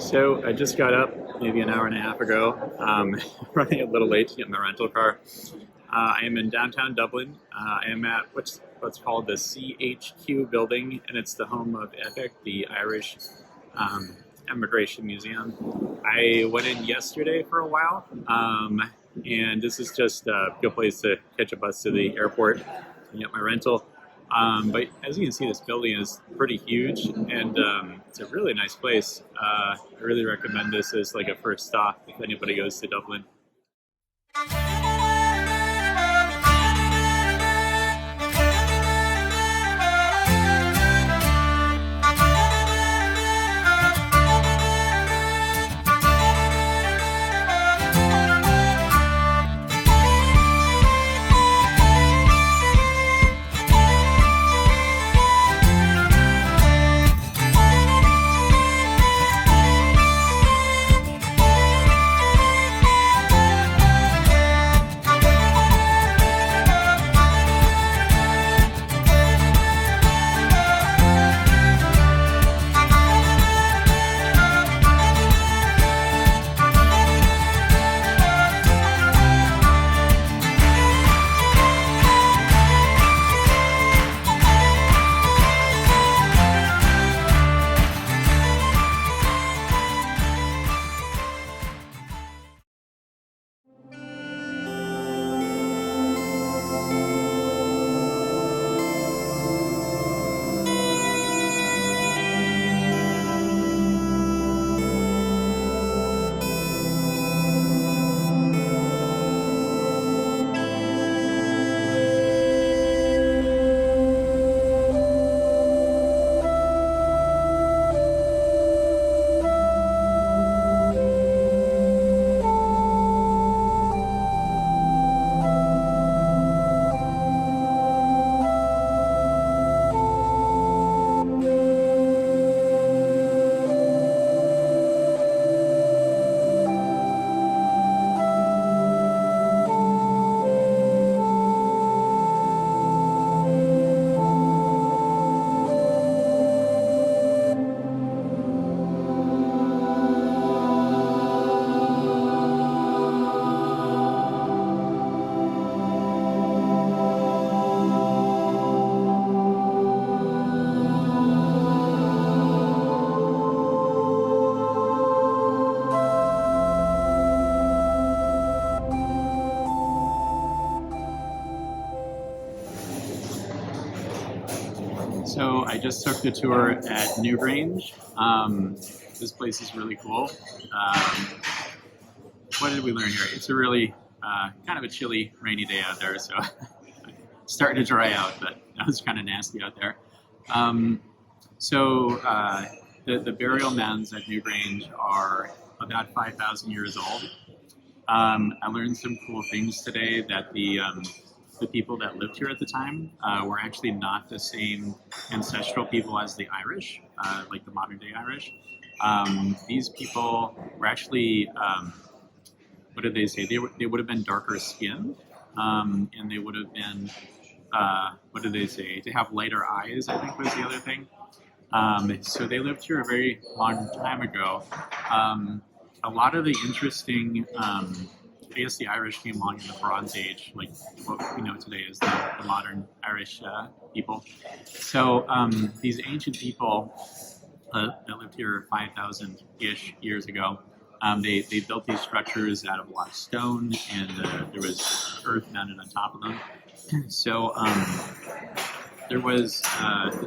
So I just got up maybe an hour and a half ago, running a little late to get my rental car. I am in downtown Dublin. I am at what's called the CHQ building, and it's the home of EPIC, the Irish Immigration Museum. I went in yesterday for a while, and this is just a good place to catch a bus to the airport and get my rental. But as you can see, this building is pretty huge, and it's a really nice place. I really recommend this as like a first stop if anybody goes to Dublin. So I just took the tour at Newgrange. This place is really cool. What did we learn here? It's a really kind of a chilly, rainy day out there, so starting to dry out, but that was kind of nasty out there. The burial mounds at Newgrange are about 5,000 years old. I learned some cool things today that the people that lived here at the time were actually not the same ancestral people as the Irish, like the modern day Irish. These people were actually, what did they say? They would have been darker skinned, and they would have been, what did they say? To have lighter eyes, I think was the other thing. So they lived here a very long time ago. A lot of the interesting, I guess the Irish came along in the Bronze Age, like what we know today as the modern Irish people. So these ancient people that lived here 5,000-ish years ago, they built these structures out of a lot of stone, and there was earth mounted on top of them. So there was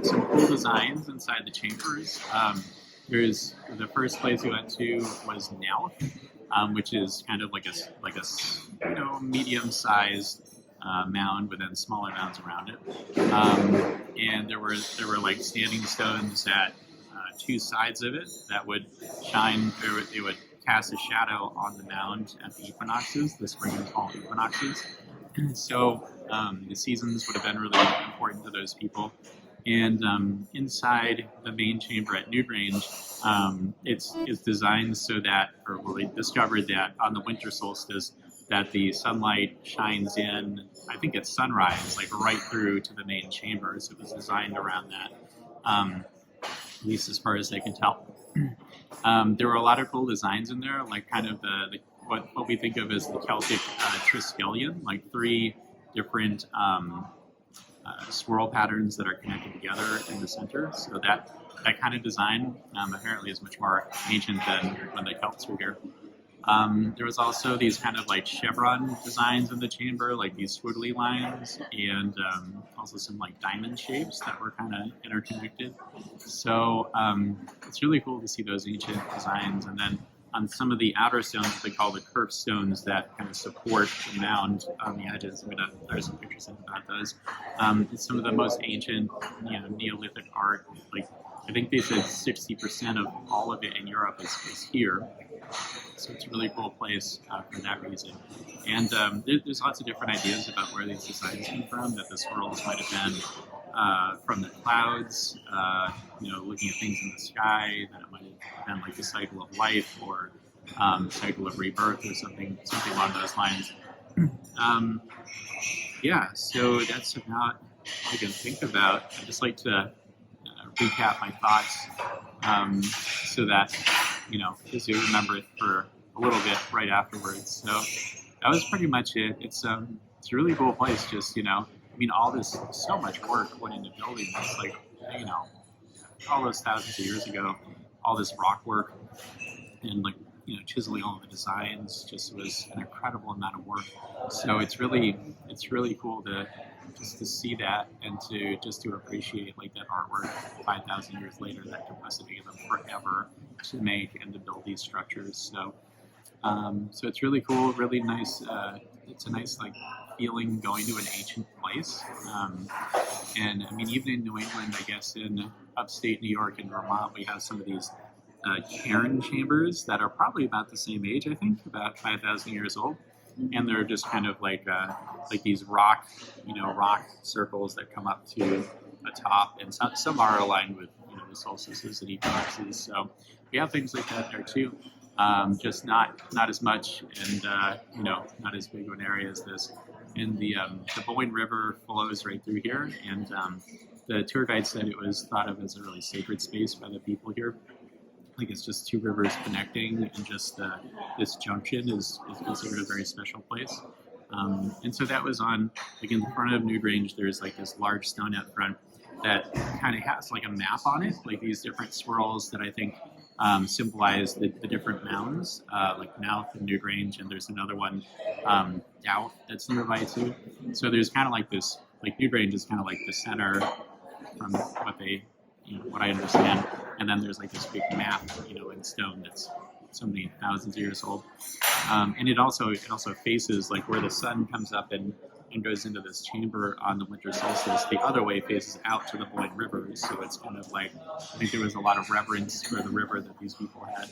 some cool designs inside the chambers. There's the first place we went to was Nell, which is kind of like a medium-sized mound with then smaller mounds around it. And there were like standing stones at two sides of it that would shine, or it would cast a shadow on the mound at the equinoxes, the spring and fall equinoxes. So the seasons would have been really important to those people. And inside the main chamber at Newgrange, it's designed so that, or well, they discovered that on the winter solstice, that the sunlight shines in, I think it's sunrise, like right through to the main chamber. So it was designed around that, at least as far as I can tell. There were a lot of cool designs in there, like kind of what we think of as the Celtic triskelion, like three different swirl patterns that are connected together in the center. So that kind of design apparently is much more ancient than when the Celts were here. There was also these kind of like chevron designs in the chamber, like these squiggly lines, and also some like diamond shapes that were kind of interconnected. So it's really cool to see those ancient designs. And then on some of the outer stones, they call the kerf stones that kind of support the mound on the edges. There's some pictures about those. It's some of the most ancient, Neolithic art. Like I think they said 60% of all of it in Europe is here. So it's a really cool place for that reason. And there's lots of different ideas about where these designs came from, that the swirls might have been from the clouds, looking at things in the sky, that it might have been like the cycle of life or cycle of rebirth or something along those lines. So that's about all I can think about. I'd just like to recap my thoughts so that, because you remember it for a little bit right afterwards. So that was pretty much it. It's a really cool place. Just, so much work went into building this, like, all those thousands of years ago, all this rock work and like, chiseling all the designs just was an incredible amount of work. So it's really cool to see that and to appreciate like that artwork 5,000 years later that took us taking them forever to make and to build these structures. So it's really cool, really nice. It's a nice like feeling going to an ancient place. And I mean, even in New England, I guess in upstate New York and Vermont, we have some of these cairn chambers that are probably about the same age, I think, about 5,000 years old. And they're just kind of like these rock circles that come up to the top, and some are aligned with the solstices and equinoxes. So we have things like that there too, just not as much, and not as big of an area as this. And the Boyne River flows right through here, and the tour guide said it was thought of as a really sacred space by the people here. Like it's just two rivers connecting, and just this junction is considered a very special place. And so that was on, like in the front of Newgrange, there's like this large stone out front that kind of has like a map on it, like these different swirls that I think symbolize the different mounds, like Mouth and Newgrange, and there's another one, Doubt, that's nearby too. So there's kind of like this, like Newgrange is kind of like the center from what I understand. And then there's like this big map, in stone that's so many thousands of years old. And it also faces like where the sun comes up and goes into this chamber on the winter solstice. The other way faces out to the Boyne River. So it's kind of like, I think there was a lot of reverence for the river that these people had.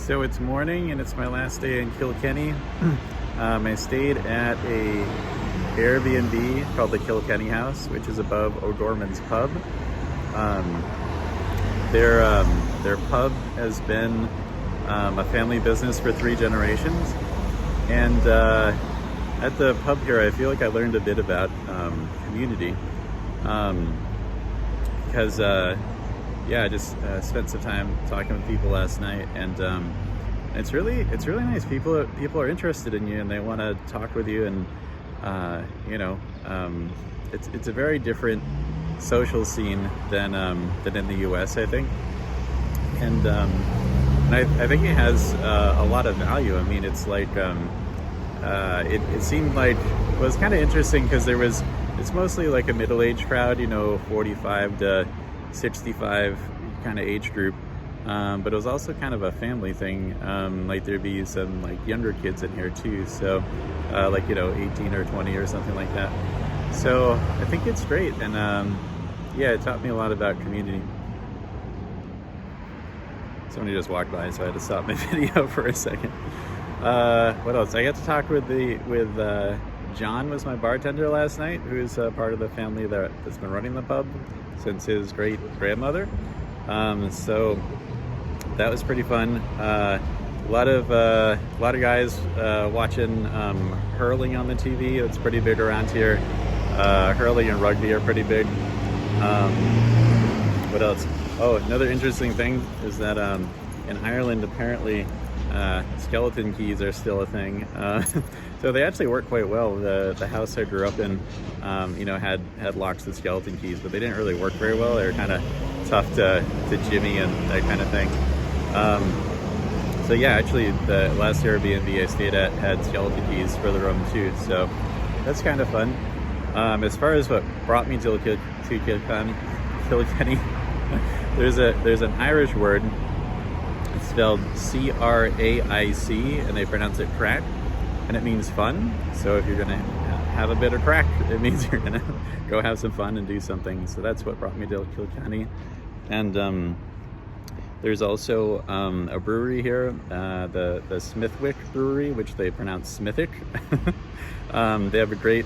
So it's morning and it's my last day in Kilkenny. I stayed at a Airbnb called the Kilkenny House, which is above O'Gorman's pub. Their pub has been a family business for 3 generations, and at the pub here I feel like I learned a bit about community, because I just spent some time talking with people last night, and it's really nice. People are interested in you and they want to talk with you, and it's a very different social scene than in the US, I think, and I think it has a lot of value. I mean, it's like it seemed like it was kind of interesting because it's mostly like a middle-aged crowd, 45 to 65 kind of age group, but it was also kind of a family thing. Like there'd be some like younger kids in here too, so 18 or 20 or something like that. So I think it's great, and it taught me a lot about community. Somebody just walked by, so I had to stop my video for a second. What else? I got to talk with John was my bartender last night, who's part of the family that's been running the pub since his great grandmother. So that was pretty fun. A lot of guys watching hurling on the TV. It's pretty big around here. Hurling and rugby are pretty big. What else? Oh, another interesting thing is that in Ireland, apparently, skeleton keys are still a thing. So they actually work quite well. The house I grew up in, had locks with skeleton keys, but they didn't really work very well. They were kind of tough to jimmy and that kind of thing. Actually, the last Airbnb I stayed at had skeleton keys for the room too. So that's kind of fun. As far as what brought me to Kilkenny, there's an Irish word. It's spelled Craic, and they pronounce it crack, and it means fun. So if you're gonna have a bit of crack, it means you're gonna go have some fun and do something. So that's what brought me to Kilkenny. And there's also a brewery here, the Smithwick Brewery, which they pronounce Smithick. They have a great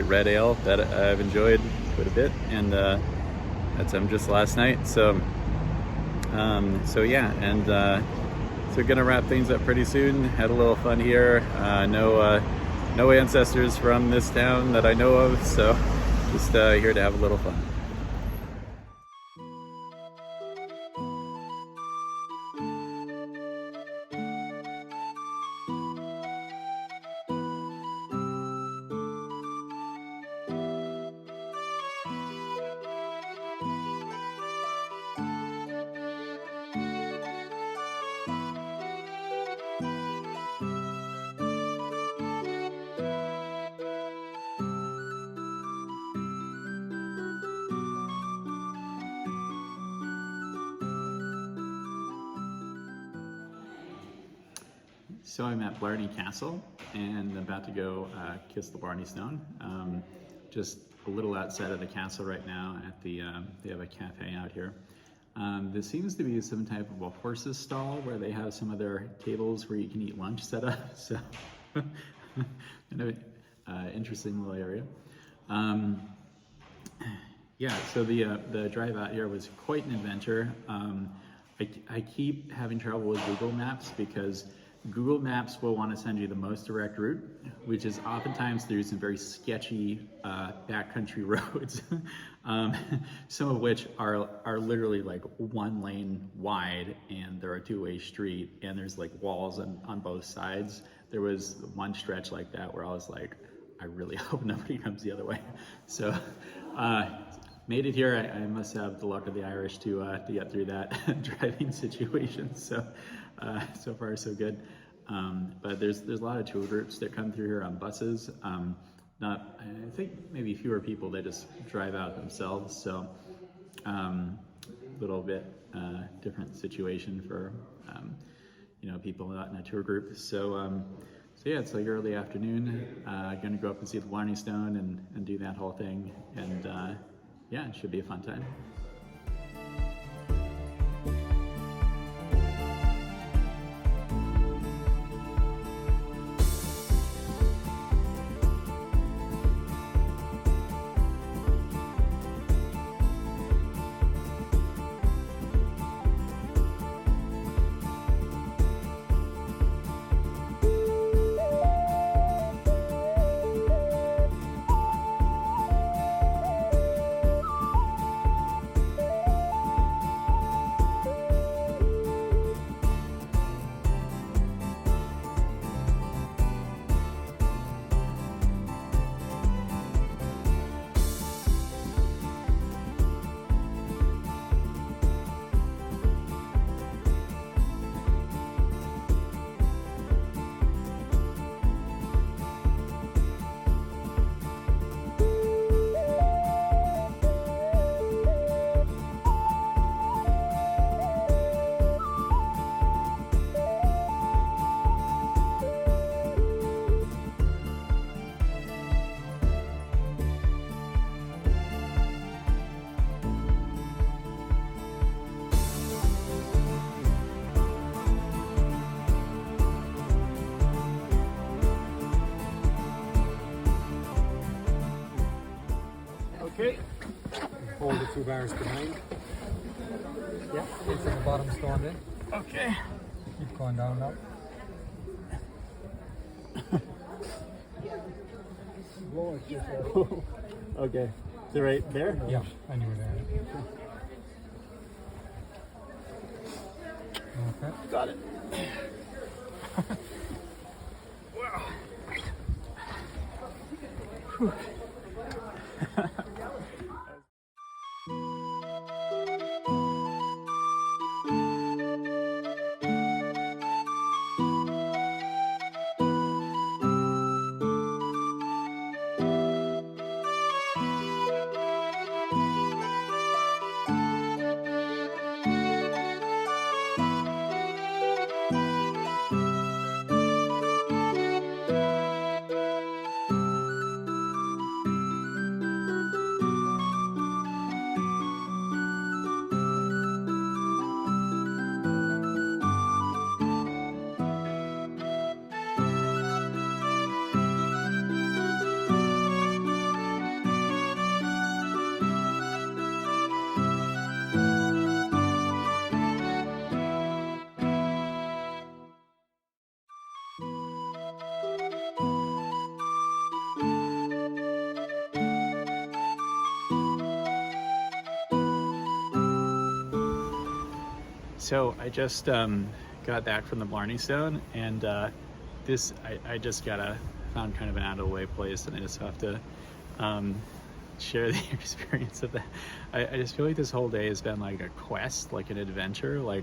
red ale that I've enjoyed quite a bit, and had some just last night. So gonna wrap things up pretty soon. Had a little fun here. No ancestors from this town that I know of, so just here to have a little fun. So I'm at Blarney Castle and about to go kiss the Blarney Stone. Just a little outside of the castle right now at the, they have a cafe out here. This seems to be some type of a horse's stall where they have some of their tables where you can eat lunch set up. So, interesting little area. So the drive out here was quite an adventure. I keep having trouble with Google Maps because Google Maps will want to send you the most direct route, which is oftentimes through some very sketchy backcountry roads, some of which are literally like 1 lane wide, and they're a 2-way street, and there's like walls on both sides. There was one stretch like that where I was like, I really hope nobody comes the other way. So made it here. I must have the luck of the Irish to get through that driving situation. So so far so good. But there's a lot of tour groups that come through here on buses. I think maybe fewer people, they just drive out themselves. So a little bit different situation for people not in a tour group. So it's like early afternoon. Gonna go up and see the Blarney Stone and do that whole thing. And it should be a fun time. 2 bars behind. Yeah, it's at the bottom stone there. Okay. Keep going down now. Okay. So right there? Yeah, I knew that. Okay. Got it. So I just got back from the Blarney Stone, and I just found kind of an out of the way place, and I just have to share the experience of that. I just feel like this whole day has been like a quest, like an adventure, like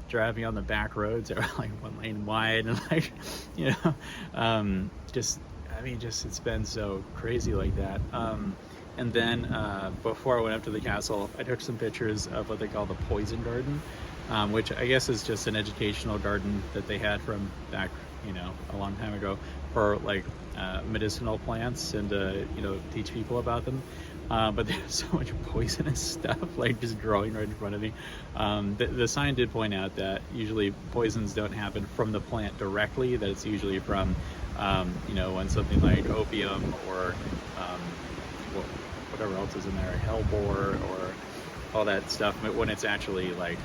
driving on the back roads that are like 1 lane wide, and like, you know, just it's been so crazy like that. And then before I went up to the castle, I took some pictures of what they call the poison garden, which I guess is just an educational garden that they had from back, you know, a long time ago for like medicinal plants and you know, teach people about them. But there's so much poisonous stuff like just growing right in front of me. The sign did point out that usually poisons don't happen from the plant directly, that it's usually from you know, when something like opium or whatever else is in there, hellebore or all that stuff, but when it's actually like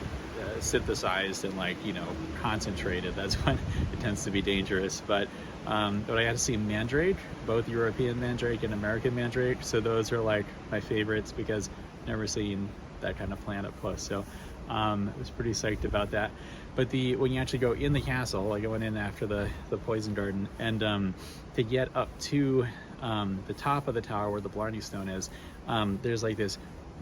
synthesized and like, you know, concentrated, that's when it tends to be dangerous. But I got to see mandrake, both European mandrake and American mandrake, so those are like my favorites because I've never seen that kind of plant up close. So I was pretty psyched about that. But when you actually go in the castle, like I went in after the poison garden, and to get up to the top of the tower where the Blarney Stone is, there's like this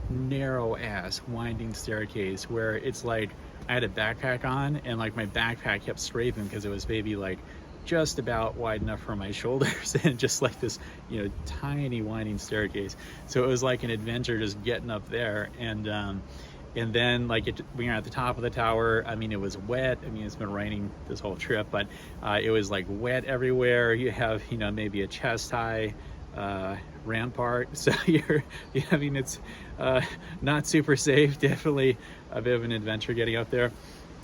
narrow ass winding staircase where it's like I had a backpack on, and like my backpack kept scraping because it was maybe like just about wide enough for my shoulders, and just like this, you know, tiny winding staircase. So it was like an adventure just getting up there. And then like when you're at the top of the tower, I mean, it was wet. I mean, it's been raining this whole trip, but it was like wet everywhere. You have, you know, maybe a chest high rampart, so I mean, it's not super safe. Definitely a bit of an adventure getting up there.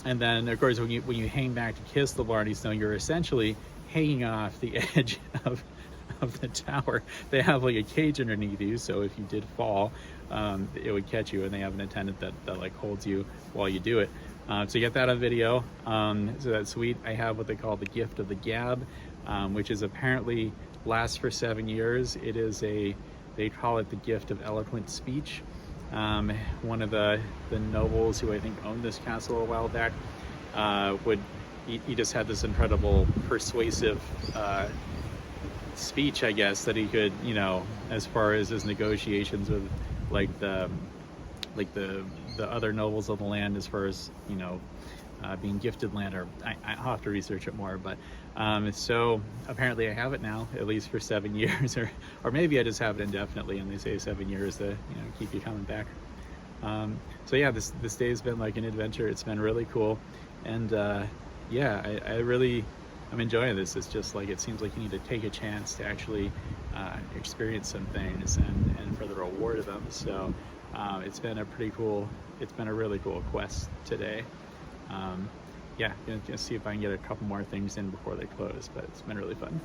And then of course when you hang back to kiss the Blarney Stone, you're essentially hanging off the edge of the tower. They have like a cage underneath you, so if you did fall, it would catch you, and they have an attendant that like holds you while you do it. So you get that on video. So that's sweet. I have what they call the gift of the gab, which is apparently lasts for 7 years. It is they call it the gift of eloquent speech. One of the nobles who I think owned this castle a while back he just had this incredible persuasive speech, I guess, that he could, you know, as far as his negotiations with like the other nobles of the land, as far as, you know, being gifted land, or I'll have to research it more, but so apparently I have it now, at least for 7 years, or maybe I just have it indefinitely, and they say 7 years to, you know, keep you coming back. So yeah, this day has been like an adventure. It's been really cool, and yeah, I'm enjoying this. It's just like, it seems like you need to take a chance to actually experience some things, and for the reward of them. So it's been a really cool quest today. Yeah, gonna see if I can get a couple more things in before they close, but it's been really fun.